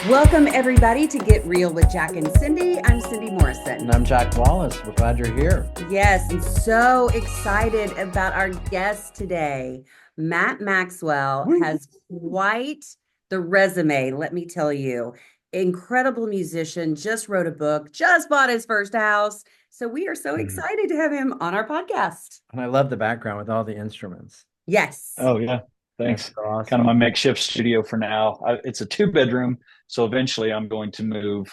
Welcome, everybody, to Get Real with Jack and Cindy. I'm Cindy Morrison. And I'm Jack Wallace. We're glad you're here. Yes, and so excited about our guest today. Matt Maxwell has quite the resume, let me tell you. Incredible musician, just wrote a book, just bought his first house. So we are so excited to have him on our podcast. And I love the background with all the instruments. Yes. Oh, yeah. Thanks. Awesome. Kind of my makeshift studio for now. It's a 2-bedroom, so eventually I'm going to move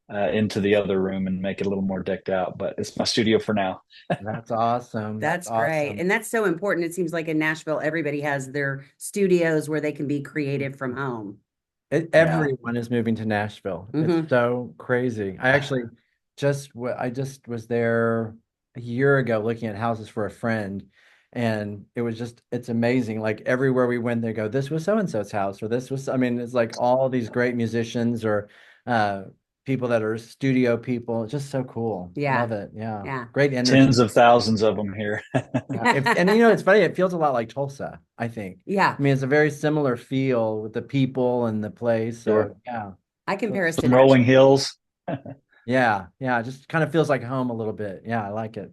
into the other room and make it a little more decked out. But it's my studio for now. That's awesome. That's great. awesome. And that's so important. It seems like in Nashville, everybody has their studios where they can be creative from home. Everyone is moving to Nashville. It's so crazy. I actually just was there a year ago looking at houses for a friend. And it's amazing. Like everywhere we went, they go, this was so-and-so's house, or this was, it's like all these great musicians or people that are studio people. It's just so cool. Yeah. Love it. Yeah. Yeah. Great energy. Tens of thousands of them here. And it's funny. It feels a lot like Tulsa, I think. Yeah. It's a very similar feel with the people and the place. Sure. Yeah. I compare us to Some rolling hills. Yeah. It just kind of feels like home a little bit. Yeah. I like it.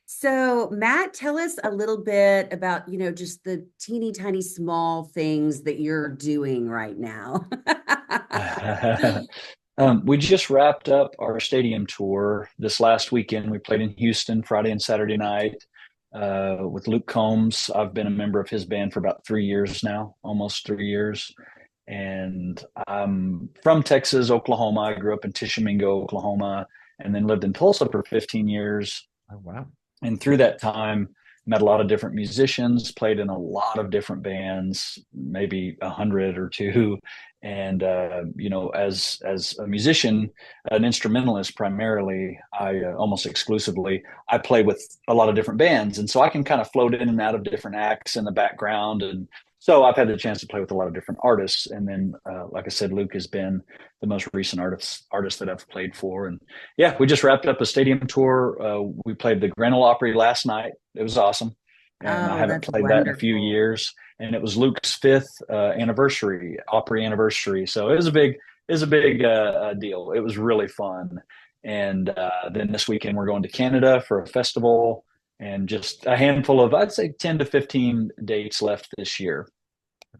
So, Matt, tell us a little bit about, just the teeny tiny small things that you're doing right now. We just wrapped up our stadium tour this last weekend. We played in Houston Friday and Saturday night with Luke Combs. I've been a member of his band for about 3 years now, almost 3 years. And I'm from Texas, Oklahoma. I grew up in 𝐷𝐻𝐼𝐵𝐽, Oklahoma, and then lived in Tulsa for 15 years. Oh, wow. And through that time, met a lot of different musicians, played in a lot of different bands, maybe 100 or two. And, as a musician, an instrumentalist primarily, I almost exclusively, I play with a lot of different bands. And so I can kind of float in and out of different acts in the background. And so I've had the chance to play with a lot of different artists. And then, like I said, Luke has been the most recent artist that I've played for. And yeah, we just wrapped up a stadium tour. We played the Grand Ole Opry last night. It was awesome. And I haven't played that in a few years. And it was Luke's 5th anniversary, Opry anniversary. So it was a big deal. It was really fun. And then this weekend we're going to Canada for a festival, and just a handful of, I'd say 10 to 15 dates left this year.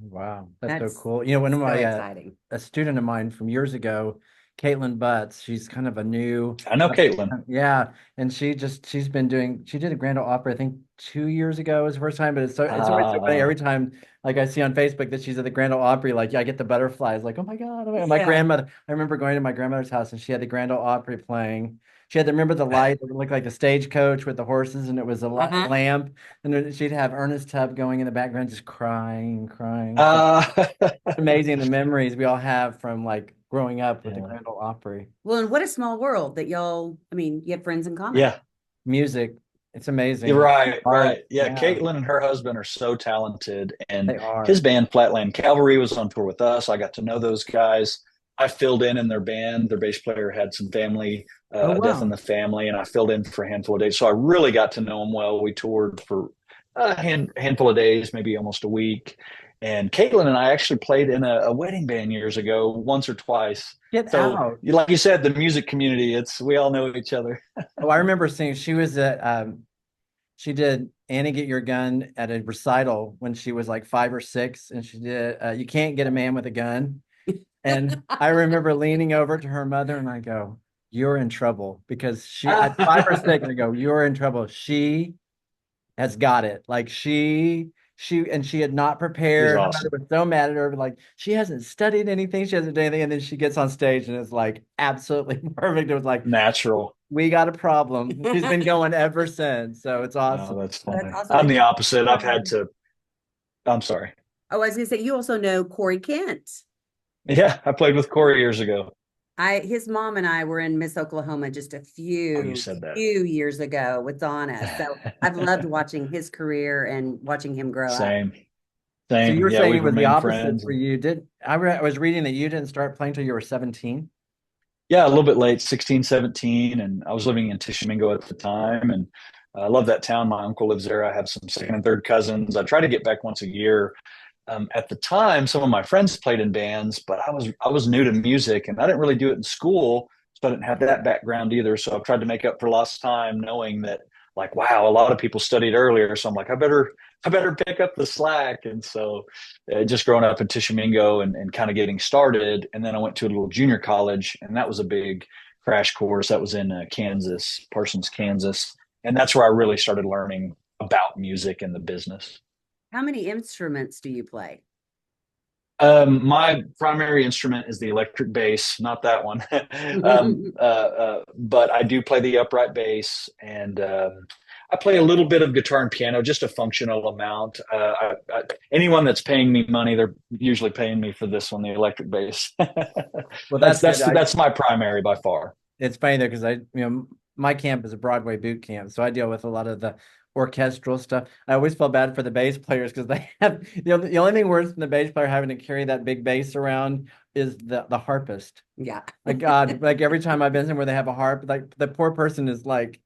Wow. That's so cool. One of my, a student of mine from years ago, Caitlin Butts, she's kind of a new. I know Caitlin. Yeah. And she did a Grand Ole Opry, I think 2 years ago was the first time, but it's always so funny every time, like I see on Facebook that she's at the Grand Ole Opry, like, I get the butterflies, like, oh my God. My grandmother, I remember going to my grandmother's house and she had the Grand Ole Opry playing. She had remember the light that looked like a stagecoach with the horses, and it was a lamp, and then she'd have Ernest Tubb going in the background, just crying. It's amazing the memories we all have from like growing up with the Grand Ole Opry. Well, and what a small world that y'all, you have friends in common. Yeah. Music. It's amazing. You're right. Yeah. Caitlin and her husband are so talented, and they are. His band Flatland Cavalry was on tour with us. I got to know those guys. I filled in their band. Their bass player had some family, death in the family, and I filled in for a handful of days. So I really got to know them well. We toured for a handful of days, maybe almost a week. And Caitlin and I actually played in a wedding band years ago, once or twice. Get out. Like you said, the music community, we all know each other. I remember seeing she was at, she did Annie Get Your Gun at a recital when she was like 5 or 6. And she did, You Can't Get a Man with a Gun. And I remember leaning over to her mother and I go, you're in trouble, because she at 5 or 6, I go, you're in trouble. She has got it. Like she had not prepared. Awesome. Her mother was so mad at her, but like she hasn't studied anything. She hasn't done anything. And then she gets on stage and it's like absolutely perfect. It was like natural. We got a problem. She's been going ever since. So it's awesome. Oh, that's funny. That's awesome. I'm the opposite. I'm sorry. Oh, I was going to say, you also know Corey Kent. Yeah, I played with Corey years ago. His mom and I were in Miss Oklahoma just a few years ago with Donna. So I've loved watching his career and watching him grow up. Same. So you were saying it was the opposite for you. I was reading that you didn't start playing till you were 17? Yeah, a little bit late, 16, 17. And I was living in 𝐷𝐻𝐼𝐵𝐽 at the time. And I love that town. My uncle lives there. I have some second and third cousins. I try to get back once a year. At the time, some of my friends played in bands, but I was new to music and I didn't really do it in school, so I didn't have that background either. So I've tried to make up for lost time, knowing that like, wow, a lot of people studied earlier, so I'm like, I better pick up the slack. And so just growing up in Tishomingo and kind of getting started, and then I went to a little junior college, and that was a big crash course. That was in Kansas, Parsons, Kansas, and that's where I really started learning about music and the business. How many instruments do you play? My primary instrument is the electric bass, not that one. But I do play the upright bass, and I play a little bit of guitar and piano, just a functional amount. Anyone that's paying me money, they're usually paying me for this one, the electric bass. Well, That's my primary by far. It's funny though, because my camp is a Broadway boot camp, so I deal with a lot of the orchestral stuff. I always feel bad for the bass players because they have the only thing worse than the bass player having to carry that big bass around is the harpist. Yeah. Like God, like every time I've been somewhere they have a harp, like the poor person is like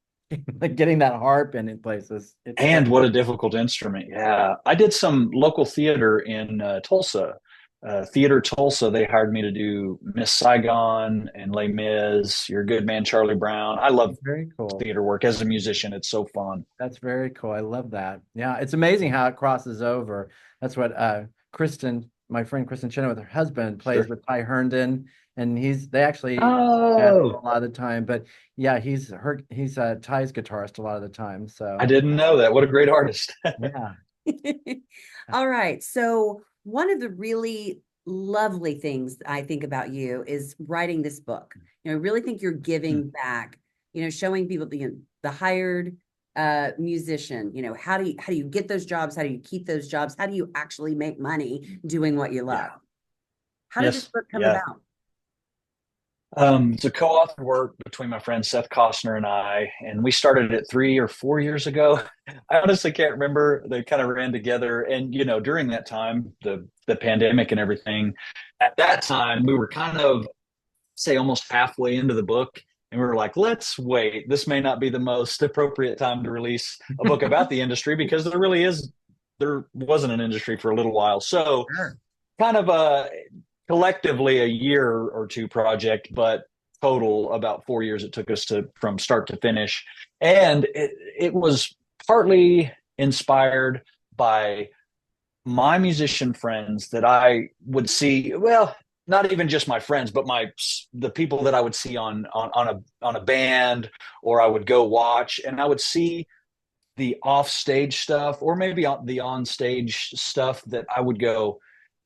getting that harp in places. And what a difficult instrument. Yeah. I did some local theater in Tulsa. Theater Tulsa, they hired me to do Miss Saigon and Les Mis, Your Good Man, Charlie Brown. I love very cool theater work as a musician. It's so fun. That's very cool. I love that. Yeah, it's amazing how it crosses over. That's what my friend Kristen Chenoweth, her husband, plays Sure. with Ty Herndon, and they actually Oh, a lot of the time. But yeah, he's Ty's guitarist a lot of the time. So I didn't know that. What a great artist. yeah. All right. So one of the really lovely things I think about you is writing this book. I really think you're giving back, showing people the hired musician, how do you get those jobs? How do you keep those jobs? How do you actually make money doing what you love? Yeah. How did this book come about? It's a co-authored work between my friend Seth Costner and I, and we started it 3 or 4 years ago. I honestly can't remember. They kind of ran together, and during that time, the pandemic and everything. At that time, we were kind of say almost halfway into the book, and we were like, let's wait. This may not be the most appropriate time to release a book about the industry because there wasn't an industry for a little while. So, kind of a collectively a year or two project, but total about 4 years it took us from start to finish. And it was partly inspired by my musician friends that I would see, well, not even just my friends, but the people that I would see on a band, or I would go watch, and I would see the off stage stuff or maybe the on stage stuff that I would go,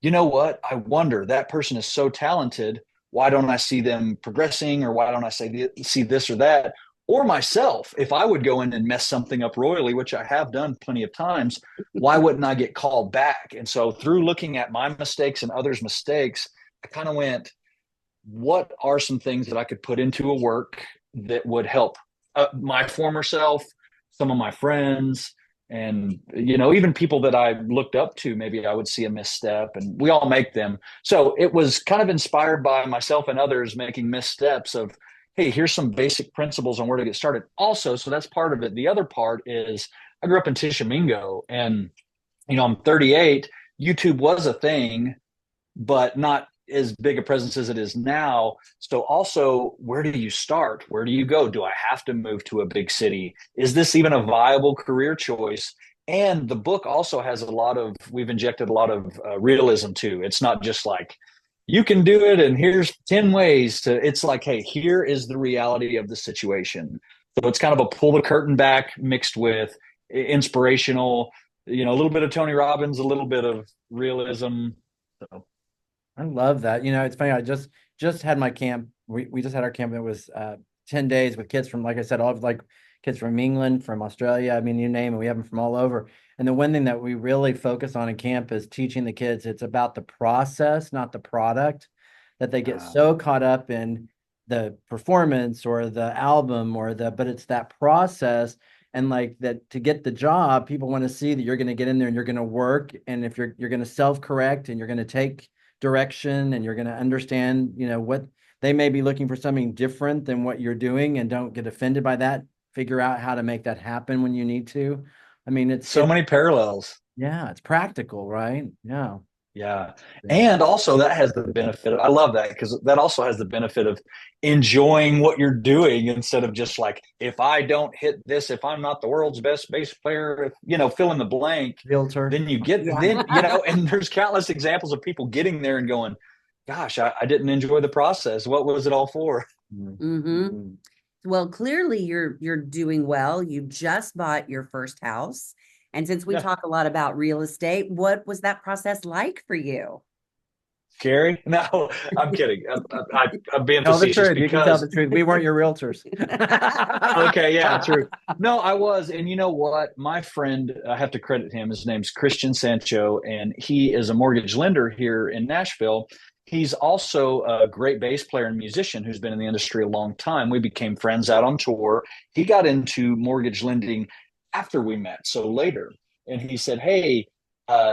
you know what? I wonder, that person is so talented. Why don't I see them progressing? Or why don't I see this or that? Or myself, if I would go in and mess something up royally, which I have done plenty of times, why wouldn't I get called back? And so through looking at my mistakes and others' mistakes, I kind of went, what are some things that I could put into a work that would help my former self, some of my friends, and even people that I looked up to. Maybe I would see a misstep, and we all make them. So it was kind of inspired by myself and others making missteps of, hey, here's some basic principles on where to get started. Also, so that's part of it. The other part is I grew up in Tishomingo, and I'm 38. YouTube was a thing, but not as big a presence as it is now. So also, where do you start? Where do you go? Do I have to move to a big city? Is this even a viable career choice? And the book also has we've injected a lot of realism too. It's not just like, you can do it and here's 10 ways to, it's like, hey, here is the reality of the situation. So it's kind of a pull the curtain back mixed with inspirational, a little bit of Tony Robbins, a little bit of realism. So I love that. It's funny. I just had my camp. We just had our camp. It was 10 days with kids from, like I said, all of like kids from England, from Australia. I mean, you name it, we have them from all over. And the one thing that we really focus on in camp is teaching the kids it's about the process, not the product, that they get so caught up in the performance or the album but it's that process. And like that, to get the job, people want to see that you're going to get in there and you're going to work. And if you're going to self-correct and you're going to take direction and you're going to understand, what they may be looking for, something different than what you're doing, and don't get offended by that. Figure out how to make that happen when you need to. I mean, it's many parallels. Yeah, it's practical, right? Yeah. Yeah. Yeah. And also that has the benefit. I love that because that also has the benefit of enjoying what you're doing instead of just like, if I don't hit this, if I'm not the world's best bass player, if, fill in the blank, Realtor. then you get, Yeah. and there's countless examples of people getting there and going, gosh, I didn't enjoy the process. What was it all for? Mm-hmm. Well, clearly you're doing well. You just bought your first house. And since we Yeah. talk a lot about real estate, what was that process like for you? Scary? No, I'm kidding. I'm being Tell the facetious truth. You can tell the because truth. We weren't your realtors. okay, yeah, true. No, I was, and you know what? My friend, I have to credit him. His name's Kristen Chenoweth, and he is a mortgage lender here in Nashville. He's also a great bass player and musician who's been in the industry a long time. We became friends out on tour. He got into mortgage lending after we met, so later. And he said, "Hey,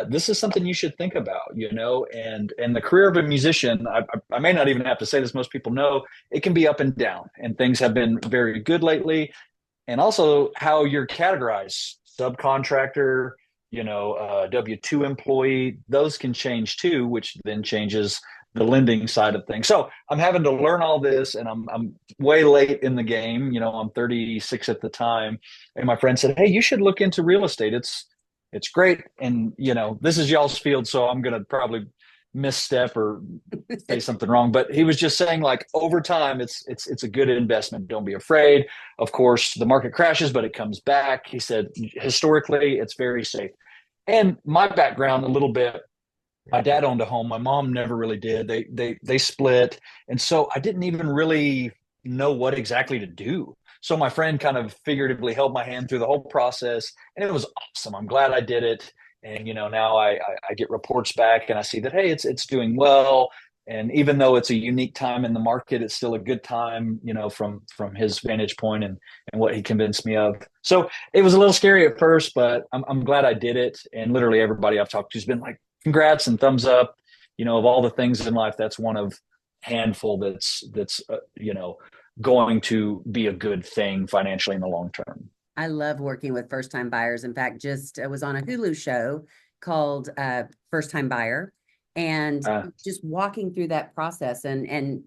this is something you should think about, and the career of a musician, I may not even have to say this, most people know it can be up and down, and things have been very good lately. And also how you're categorized, subcontractor, W-2 employee, those can change too, which then changes the lending side of things. So I'm having to learn all this, and I'm way late in the game. I'm 36 at the time, and my friend said, "Hey, you should look into real estate. It's great, and this is y'all's field, so I'm gonna probably misstep or say something wrong." But he was just saying, like, over time, it's a good investment. Don't be afraid. Of course, the market crashes, but it comes back. He said historically, it's very safe. And my background a little bit. My dad owned a home. My mom never really did. They split, and so I didn't even really know what exactly to do. So my friend kind of figuratively held my hand through the whole process, and it was awesome. I'm glad I did it. And now I get reports back, and I see that, hey, it's doing well. And even though it's a unique time in the market, it's still a good time, from his vantage point and what he convinced me of. So it was a little scary at first, but I'm glad I did it. And literally everybody I've talked to has been like, congrats and thumbs up. Of all the things in life, that's one of handful that's going to be a good thing financially in the long term. I love working with first time buyers. In fact, just was on a Hulu show called First Time Buyer, and just walking through that process and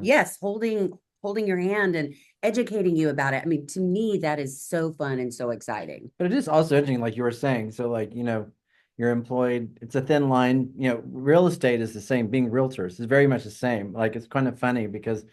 yes, holding your hand and educating you about it. I mean, to me, that is so fun and so exciting. But it is also interesting, like you were saying. So, like, you're employed, it's a thin line. Real estate is the same. Being realtors is very much the same. Like, it's kind of funny because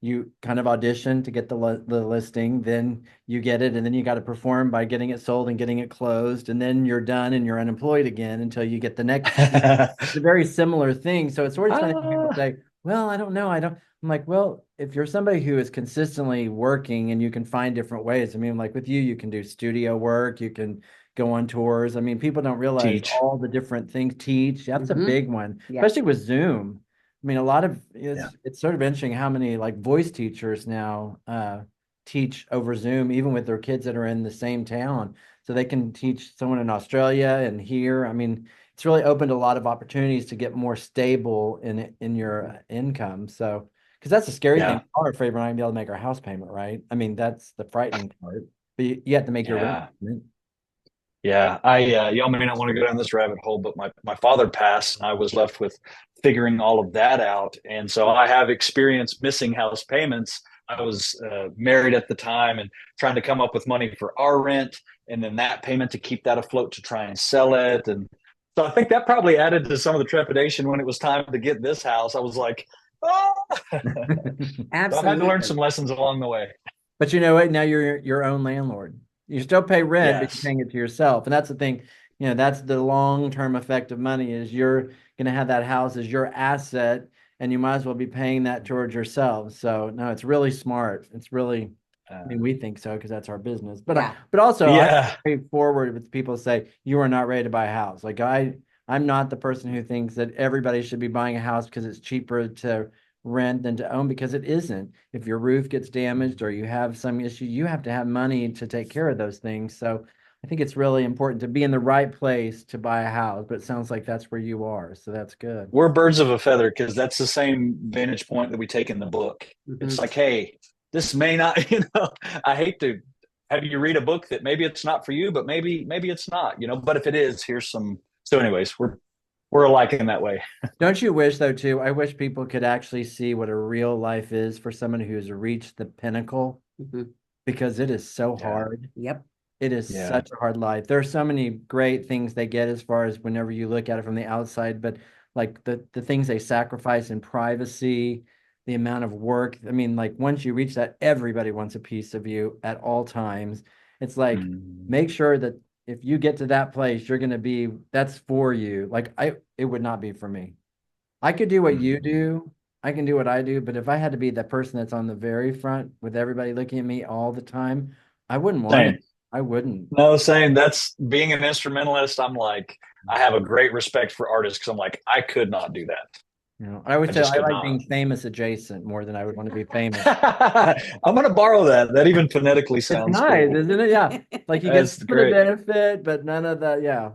you kind of audition to get the listing, then you get it, and then you got to perform by getting it sold and getting it closed, and then you're done and you're unemployed again until you get the next. It's a very similar thing. So it's always funny when people say, well, I don't know. I'm like, well, if you're somebody who is consistently working and you can find different ways. I mean, like with you can do studio work, you can go on tours. I mean, people don't realize all the different things. Teach, that's a big one, especially with Zoom. I mean, a lot of it's sort of interesting how many like voice teachers now teach over Zoom, even with their kids that are in the same town. So they can teach someone in Australia and here. I mean, it's really opened a lot of opportunities to get more stable in your income. So, because that's the scary thing. We're afraid we're not gonna be able to make our house payment, right? I mean, that's the frightening part. But you have to make your rent payment. Yeah, y'all may not want to go down this rabbit hole, but my father passed, and I was left with figuring all of that out. And so I have experienced missing house payments. I was married at the time and trying to come up with money for our rent, and then that payment to keep that afloat to try and sell it. And so I think that probably added to some of the trepidation when it was time to get this house. I was like, oh, Absolutely. So I've had to learn some lessons along the way. But you know what? Now you're your own landlord. You still pay rent, but you're paying it to yourself. And that's the thing, that's the long-term effect of money is you're going to have that house as your asset, and you might as well be paying that towards yourself. So no, it's really smart. It's really, I mean, we think so because that's our business. But but also I pay forward with people say you are not ready to buy a house. Like I'm not the person who thinks that everybody should be buying a house because it's cheaper to rent than to own, because it isn't. If your roof gets damaged or you have some issue, you have to have money to take care of those things. So I think it's really important to be in the right place to buy a house, but it sounds like that's where you are. So that's good. We're birds of a feather because that's the same vantage point that we take in the book. It's like, hey, this may not, I hate to have you read a book that maybe it's not for you, but maybe it's not, but if it is, here's some. So anyways, we're alike in that way. Don't you wish though too? I wish people could actually see what a real life is for someone who's reached the pinnacle, Mhm. because it is so Yeah. hard. Yep. It is Yeah. such a hard life. There are so many great things they get as far as whenever you look at it from the outside, but like the things they sacrifice in privacy, the amount of work. I mean, like once you reach that, everybody wants a piece of you at all times. It's like make sure that if you get to that place, you're gonna be that's for you. Like it would not be for me. I could do what you do. I can do what I do, but if I had to be the person that's on the very front with everybody looking at me all the time, I wouldn't want it. Same. I wouldn't. No, same. That's being an instrumentalist. I'm like, I have a great respect for artists because I'm like, I could not do that. You know, I always I say just I could like not. being famous adjacent more than I would want to be famous. I'm gonna borrow that. That even phonetically It's sounds nice, cool. isn't it? Yeah. Like you That's get some of the great. benefit, but none of the, yeah.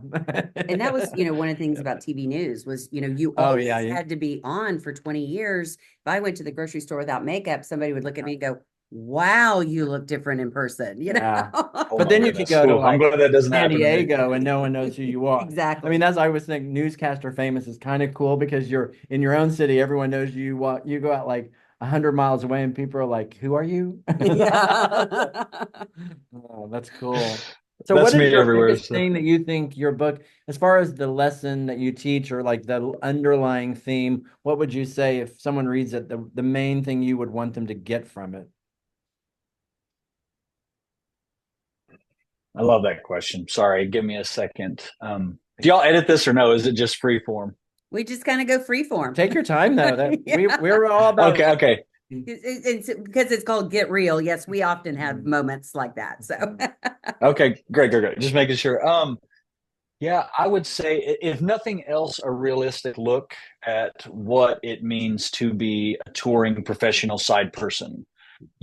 And that was, one of the things about TV news was, you Oh, always yeah, had to be on for 20 years. If I went to the grocery store without makeup, somebody would look at me and go, wow, you look different in person, Yeah. Oh But my then you could goodness. go to Ooh, I'm like glad that doesn't San happen to me. Diego and no one knows who you are. I Exactly. mean, that's I always think newscaster famous is kind of cool because you're in your own city, everyone knows you. What you go out like 100 miles away and people are like, "Who are you?" Yeah. Oh, that's cool. So, what That's is me your everywhere. biggest So. thing that you think your book, as far as the lesson that you teach or like the underlying theme, what would you say if someone reads it, the main thing you would want them to get from it? I love that question. Sorry, give me a second. Do y'all edit this or no? Is it just free form? We just kind of go free form. Take your time though. Yeah. We're all about Okay, okay. It's because it's called Get Real. Yes, we often have moments like that. So Okay, great. Just making sure. Yeah, I would say if nothing else, a realistic look at what it means to be a touring professional side person.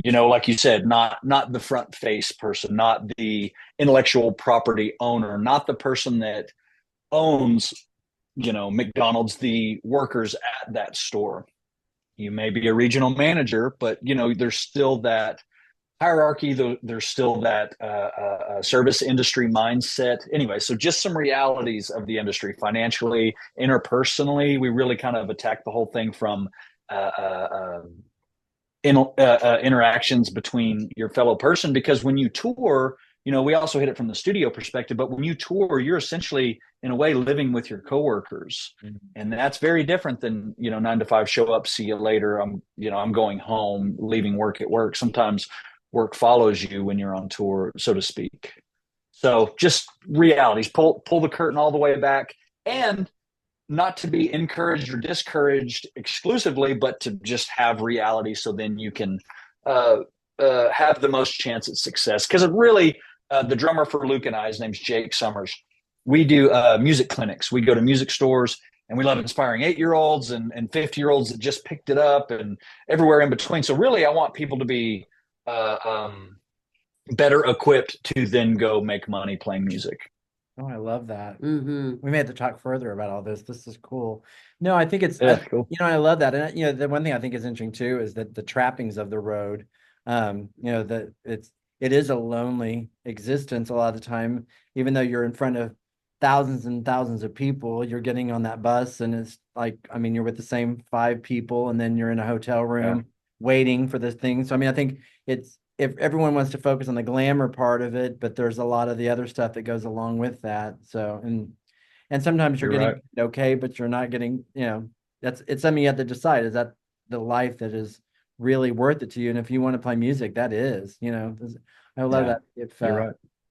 Like you said, not the front face person, not the intellectual property owner, not the person that owns, McDonald's, the workers at that store. You may be a regional manager, but there's still that hierarchy. There's still that service industry mindset. Anyway, so just some realities of the industry financially, interpersonally. We really kind of attack the whole thing from interactions between your fellow person, because when you tour, we also hit it from the studio perspective, but when you tour, you're essentially in a way living with your coworkers. And that's very different than 9 to 5, show up, see you later, I'm going home, leaving work at work. Sometimes work follows you when you're on tour, so to speak. So just realities, pull the curtain all the way back, and not to be encouraged or discouraged exclusively, but to just have reality, so then you can have the most chance at success. Because it really, the drummer for Luke and I, his name's Jake Summers. We do music clinics. We go to music stores, and we love inspiring 8-year-olds and 50-year-olds that just picked it up, and everywhere in between. So really, I want people to be better equipped to then go make money playing music. Oh, I love that. Mhm. We may have to talk further about all this. This is cool. No, I think it's, Yeah, cool. I love that. And, the one thing I think is interesting too is that the trappings of the road, that it is a lonely existence a lot of the time, even though you're in front of thousands and thousands of people, you're getting on that bus and it's like, I mean, you're with the same 5 people and then you're in a hotel room waiting for this thing. So, I mean, I think it's, if everyone wants to focus on the glamour part of it, but there's a lot of the other stuff that goes along with that. So, and sometimes you're getting okay, but you're not getting, it's something you have to decide. Is that the life that is really worth it to you? And if you want to play music, that is, I love that. If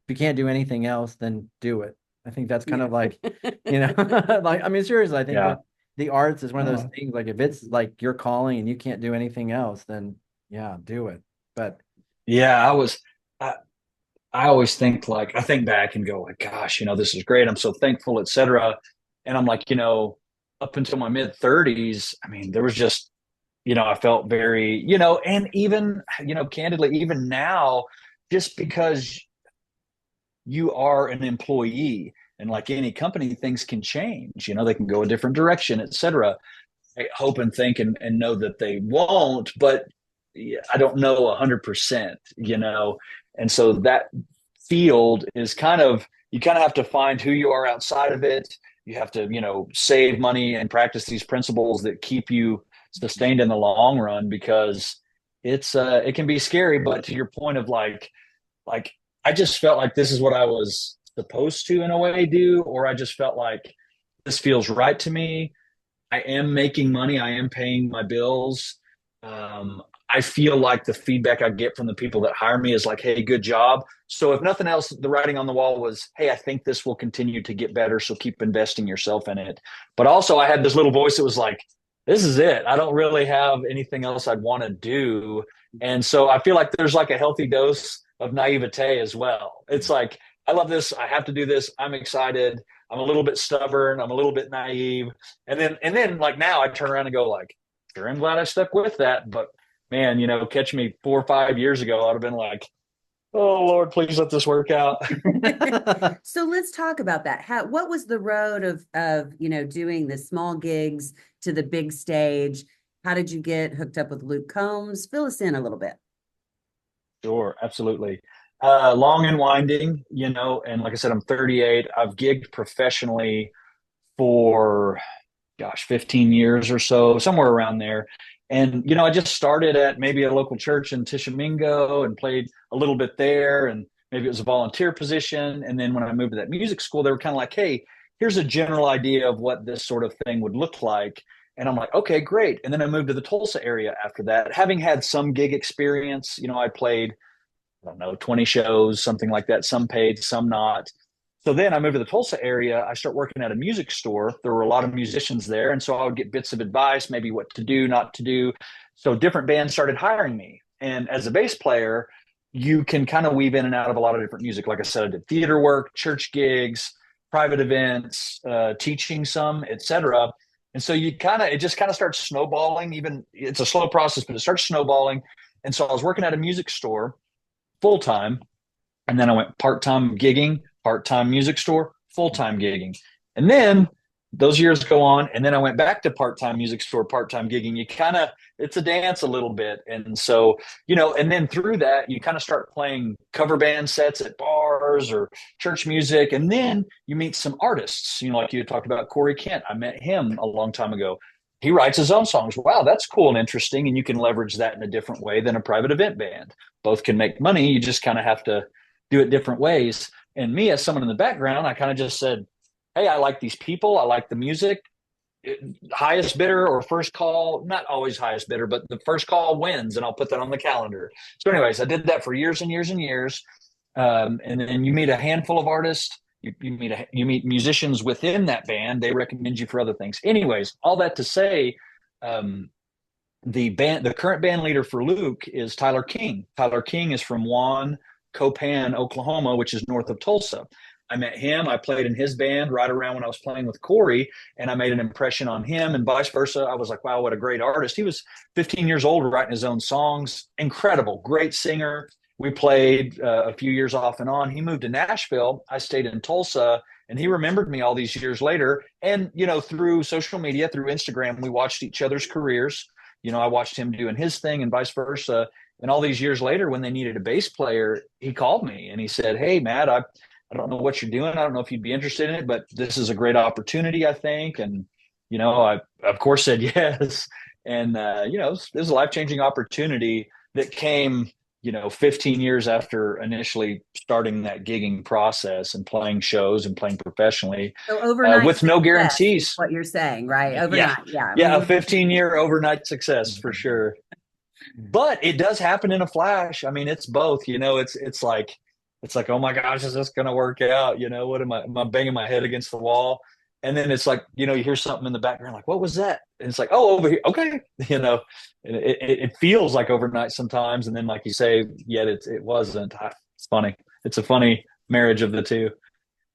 you can't do anything else, then do it. I think that's kind of like, like, I mean, seriously, I think that the arts is one of those things, like if it's like your calling and you can't do anything else, then do it. But I always think, like, I think back and go like, gosh, this is great. I'm so thankful, etc. And I'm like, up until my mid 30s, I mean, there was just, I felt very, and even, candidly, even now, just because you are an employee and like any company, things can change, they can go a different direction, etc. I hope and think and know that they won't, but I don't know 100%, And so that field is you kind of have to find who you are outside of it. You have to, save money and practice these principles that keep you sustained in the long run, because it can be scary. But to your point of like I just felt like this is what I was supposed to in a way do, or I just felt like this feels right to me. I am making money. I am paying my bills. I feel like the feedback I get from the people that hire me is like, hey, good job. So if nothing else, the writing on the wall was, hey, I think this will continue to get better. So keep investing yourself in it. But also I had this little voice that was like, this is it. I don't really have anything else I'd want to do. And so I feel like there's like a healthy dose of naivete as well. It's like, I love this. I have to do this. I'm excited. I'm a little bit stubborn. I'm a little bit naive. And then like now I turn around and go like, sure, I'm glad I stuck with that. But man, catch me 4 or 5 years ago, I'd have been like, oh Lord, please let this work out. So let's talk about that. What was the road of doing the small gigs to the big stage? How did you get hooked up with Luke Combs? Fill us in a little bit. Sure, absolutely. Long and winding, and like I said, I'm 38. I've gigged professionally for, gosh, 15 years or so, somewhere around there. And, I just started at maybe a local church in Tishomingo and played a little bit there. And maybe it was a volunteer position. And then when I moved to that music school, they were kind of like, hey, here's a general idea of what this sort of thing would look like. And I'm like, okay, great. And then I moved to the Tulsa area after that, having had some gig experience. I played, I don't know, 20 shows, something like that, some paid, some not. So then I moved to the Tulsa area. I started working at a music store. There were a lot of musicians there. And so I would get bits of advice, maybe what to do, not to do. So different bands started hiring me. And as a bass player, you can kind of weave in and out of a lot of different music. Like I said, I did theater work, church gigs, private events, teaching some, etc. And so it just kind of starts snowballing. Even it's a slow process, but it starts snowballing. And so I was working at a music store full time. And then I went part-time gigging, part-time music store, full-time gigging. And then those years go on. And then I went back to part-time music store, part-time gigging. It's a dance a little bit. And so, and then through that, you kind of start playing cover band sets at bars or church music. And then you meet some artists, like you talked about Corey Kent. I met him a long time ago. He writes his own songs. Wow, that's cool and interesting. And you can leverage that in a different way than a private event band. Both can make money. You just kind of have to do it different ways. And me, as someone in the background, I kind of just said, hey, I like these people. I like the music. Highest bidder or first call, not always highest bidder, but the first call wins, and I'll put that on the calendar. So anyways, I did that for years and years and years. And then you meet a handful of artists. You meet musicians within that band. They recommend you for other things. Anyways, all that to say, the current band leader for Luke is Tyler King. Tyler King is from 𝐷𝐤𝐿, Oklahoma, which is north of Tulsa. I met him. I played in his band right around when I was playing with Corey, and I made an impression on him, and vice versa. I was like, wow, what a great artist. He was 15 years old, writing his own songs. Incredible, great singer. We played a few years off and on. He moved to Nashville. I stayed in Tulsa, and he remembered me all these years later. And, through social media, through Instagram, we watched each other's careers. I watched him doing his thing and vice versa. And all these years later, when they needed a bass player, he called me and he said, hey, Matt, I don't know what you're doing. I don't know if you'd be interested in it, but this is a great opportunity, I think. And, I, of course, said yes. And, this is a life-changing opportunity that came, 15 years after initially starting that gigging process and playing shows and playing professionally. So overnight with no guarantees. What you're saying, right? Overnight, yeah. Yeah, a 15-year overnight success for sure. But it does happen in a flash. I mean, it's both, it's like, oh my gosh, is this going to work out? What am I banging my head against the wall? And then it's like, you hear something in the background, like, what was that? And it's like, oh, over here. Okay. It feels like overnight sometimes. And then, like you say, yet it wasn't. It's funny. It's a funny marriage of the two.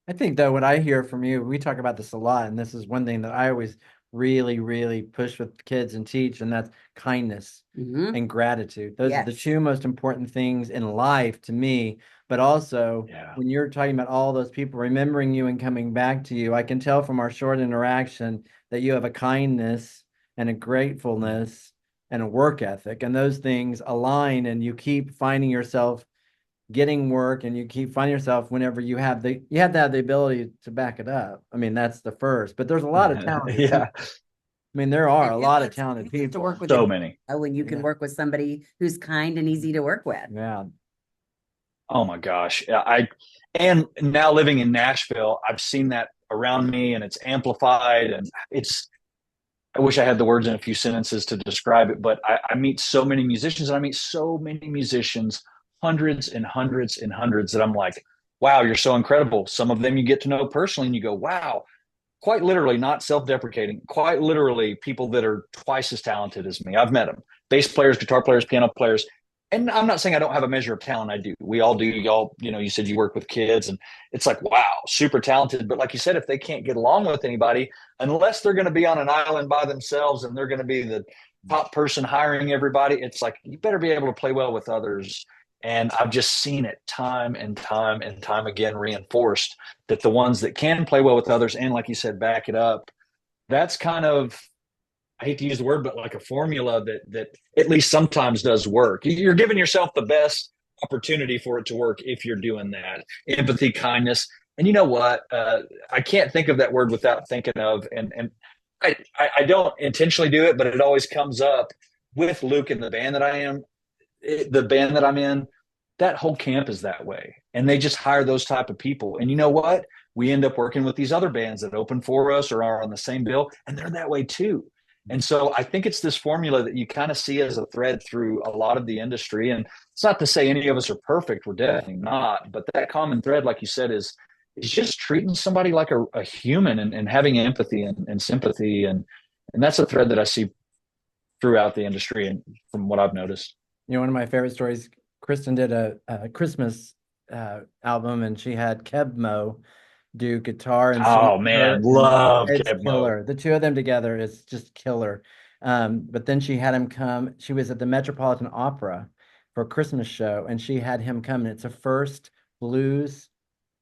I think though, what I hear from you, we talk about this a lot, and this is one thing that I always really, really push with kids and teach, and that's kindness and gratitude. Those are the two most important things in life to me. But also, when you're talking about all those people remembering you and coming back to you, I can tell from our short interaction that you have a kindness and a gratefulness and a work ethic, and those things align, and you keep finding yourself getting work, and you keep finding yourself whenever you have to have the ability to back it up. I mean, that's the first, but there's a lot of talented people. Yeah, I mean, there are a lot of It's talented great to people. work with so a- many. when you can Yeah. work with somebody who's kind and easy to work with. Yeah. Oh my gosh. And now living in Nashville, I've seen that around me and it's amplified and I wish I had the words in a few sentences to describe it, but I meet so many musicians and I meet so many musicians, hundreds and hundreds and hundreds that I'm like, wow, you're so incredible. Some of them you get to know personally and you go, wow, quite literally, not self-deprecating, quite literally people that are twice as talented as me. I've met them, bass players, guitar players, piano players. And I'm not saying I don't have a measure of talent. I do. We all do. Y'all, you said you work with kids and it's like, wow, super talented. But like you said, if they can't get along with anybody, unless they're going to be on an island by themselves and they're going to be the top person hiring everybody, it's like, you better be able to play well with others. And I've just seen it time and time and time again reinforced that the ones that can play well with others and, like you said, back it up, that's kind of, I hate to use the word, but like a formula that at least sometimes does work. You're giving yourself the best opportunity for it to work if you're doing that. Empathy, kindness. And you know what? I can't think of that word without thinking of, and I don't intentionally do it, but it always comes up with Luke and the band that the band that I'm in. That whole camp is that way. And they just hire those type of people. And you know what? We end up working with these other bands that open for us or are on the same bill, and they're that way too. And so I think it's this formula that you kind of see as a thread through a lot of the industry. And it's not to say any of us are perfect. We're definitely not. But that common thread, like you said, is just treating somebody like a human and having empathy and sympathy. And that's a thread that I see throughout the industry and from what I've noticed. One of my favorite stories, Kristen did a Christmas album, and she had 𝐷𝐿 do guitar and sing. Oh man, love It's 𝐷𝐿. killer. The two of them together is just killer. But then she had him come. She was at the Metropolitan Opera for a Christmas show, and she had him come. And it's the first blues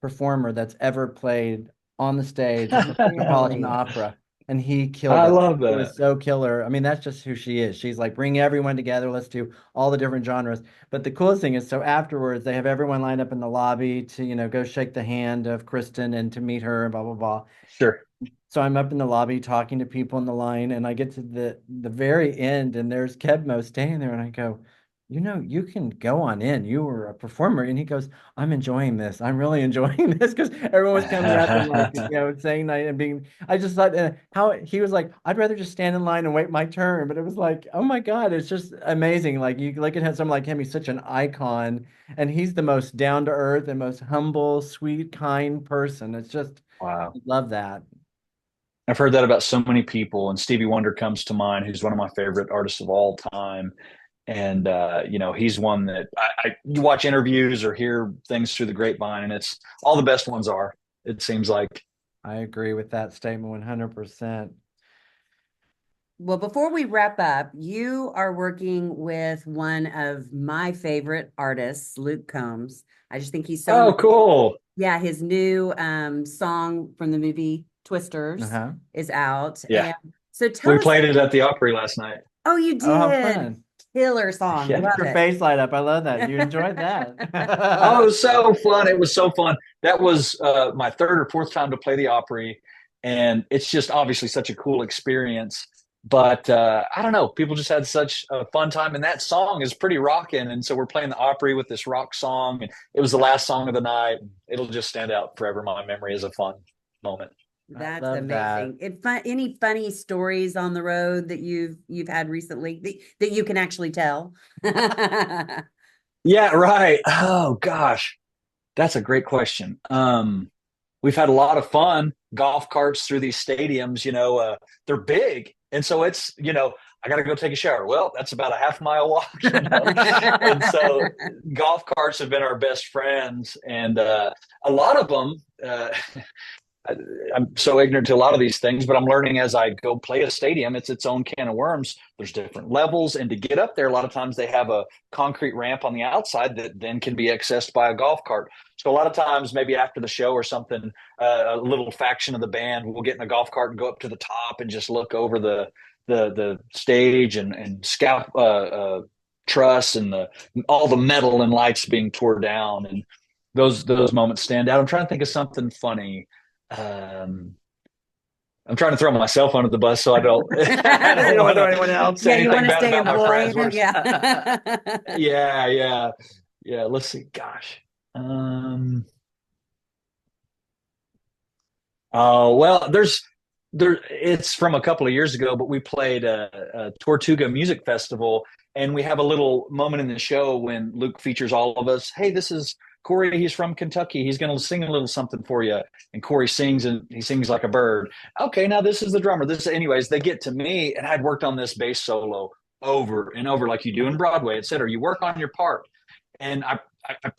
performer that's ever played on the stage at the Metropolitan Opera. And he killed it. I love that. It was so killer. I mean, that's just who she is. She's like, bring everyone together. Let's do all the different genres. But the coolest thing is, so afterwards, they have everyone lined up in the lobby to, go shake the hand of Kristen and to meet her and blah, blah, blah. Sure. So I'm up in the lobby talking to people in the line, and I get to the very end, and there's 𝐷𝐿 standing there, and I go, you can go on in. You were a performer. And he goes, I'm enjoying this. I'm really enjoying this, because everyone was coming up and like, saying that and being, I just thought how he was like, I'd rather just stand in line and wait my turn. But it was like, oh my God, it's just amazing. Like, you look at someone like him, he's such an icon, and he's the most down to earth and most humble, sweet, kind person. It's just, Wow. I love that. I've heard that about so many people, and Stevie Wonder comes to mind, who's one of my favorite artists of all time. And he's one that you watch interviews or hear things through the grapevine, and it's all the best ones are. It seems like. I agree with that statement 100%. Well, before we wrap up, you are working with one of my favorite artists, Luke Combs. I just think he's so cool. Yeah, his new song from the movie Twisters is out. Yeah. And so tell We us. played it at the Opry last night. Oh, you did. Oh, how fun. Killer song. Yeah. Love Your it. face light up. I love that. You enjoyed that. Oh, it was so fun. It was so fun. That was my third or fourth time to play the Opry, and it's just obviously such a cool experience. But I don't know, people just had such a fun time, and that song is pretty rocking. And so we're playing the Opry with this rock song, and it was the last song of the night. It'll just stand out forever in my memory as a fun moment. That's amazing. Any funny stories on the road that you've had recently that you can actually tell? Yeah, right. Oh gosh, that's a great question. We've had a lot of fun golf carts through these stadiums. They're big, and so it's I got to go take a shower. Well, that's about a half-mile walk. And so golf carts have been our best friends, and a lot of them. I'm so ignorant to a lot of these things, but I'm learning as I go play a stadium. It's its own can of worms. There's different levels, and to get up there, a lot of times they have a concrete ramp on the outside that then can be accessed by a golf cart. So a lot of times, maybe after the show or something, a little faction of the band will get in a golf cart and go up to the top and just look over the stage and scout truss and all the metal and lights being tore down, and those moments stand out. I'm trying to think of something funny. I'm trying to throw myself under the bus so I don't want anyone else. Yeah, you want to stay employed. Yeah. Yeah. Let's see. Gosh. Oh, well, it's from a couple of years ago, but we played a Tortuga Music Festival, and we have a little moment in the show when Luke features all of us. Hey, this is Corey. He's from Kentucky. He's going to sing a little something for you. And Corey sings, and he sings like a bird. Okay, now this is the drummer. Anyways, they get to me, and I'd worked on this bass solo over and over, like you do in Broadway, et cetera. You work on your part, and I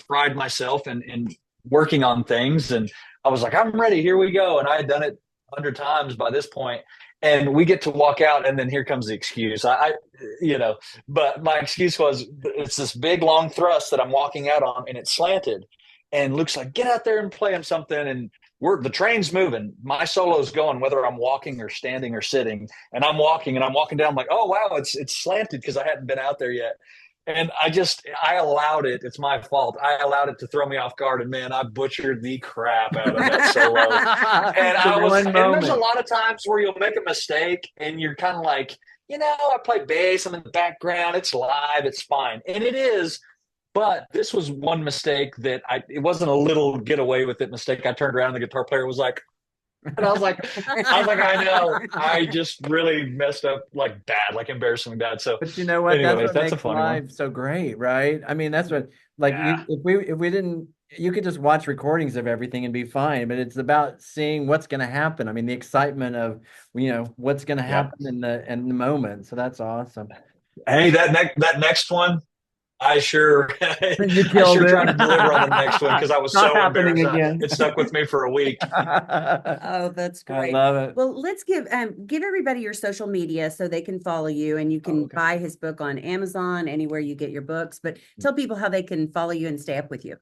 pride myself in working on things, and I was like, I'm ready. Here we go. And I had done it 100 times by this point. And we get to walk out, and then here comes the excuse. But my excuse was, it's this big long thrust that I'm walking out on, and it's slanted. And Luke's like, get out there and play him something. And the train's moving. My solo's going, whether I'm walking or standing or sitting. And I'm walking down. I'm like, oh wow, it's slanted because I hadn't been out there yet. And I allowed it. It's my fault. I allowed it to throw me off guard. And man, I butchered the crap out of that solo. And there's a lot of times where you'll make a mistake and you're kind of like, I play bass. I'm in the background. It's live. It's fine. And it is. But this was one mistake it wasn't a little get away with it mistake. I turned around and the guitar player was like, and I was like, I know, I just really messed up like bad, like embarrassingly bad. So, but you know what? Anyways, that's what makes live so great, right? I mean, that's what if we didn't, you could just watch recordings of everything and be fine. But it's about seeing what's going to happen. I mean, the excitement of what's going to happen in the moment. So that's awesome. Hey, that next one. I sure tried to deliver on the next one because I was so embarrassed. It stuck with me for a week. Oh, that's great. I love it. Well, let's give everybody your social media so they can follow you, and you can buy his book on Amazon, anywhere you get your books. But tell people how they can follow you and stay up with you.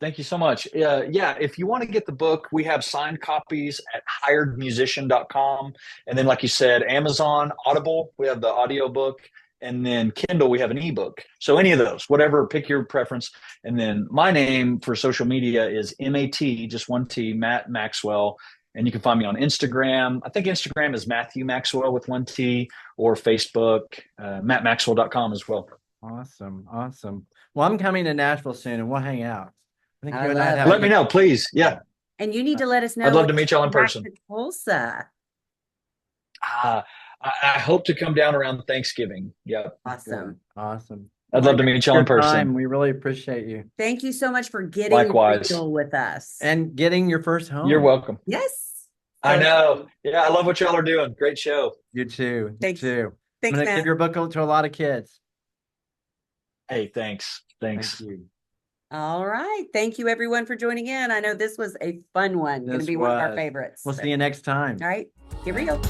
Thank you so much. If you want to get the book, we have signed copies at hiredmusician.com. And then, like you said, Amazon, Audible, we have the audio book. And then Kindle, we have an ebook. So any of those, whatever, pick your preference. And then my name for social media is M-A-T, just one T, Matt Maxwell. And you can find me on Instagram. I think Instagram is Matthew Maxwell with one T, or Facebook, mattmaxwell.com as well. Awesome. Well, I'm coming to Nashville soon, and we'll hang out. I think let me know, please. Yeah. And you need to let us know. I'd love to meet y'all in person. Tulsa. I hope to come down around Thanksgiving. Yeah. Awesome. I'd love to meet y'all in person. We really appreciate you. Thank you so much for getting real with us. And getting your first home. You're welcome. Yes. I know. Yeah, I love what y'all are doing. Great show. You too. Thanks. I'm Thanks, going to give your book to a lot of kids. Hey, thanks. Thank you. All right. Thank you, everyone, for joining in. I know this was a fun one. Going to be one of our favorites. We'll see you next time. All right. Get real.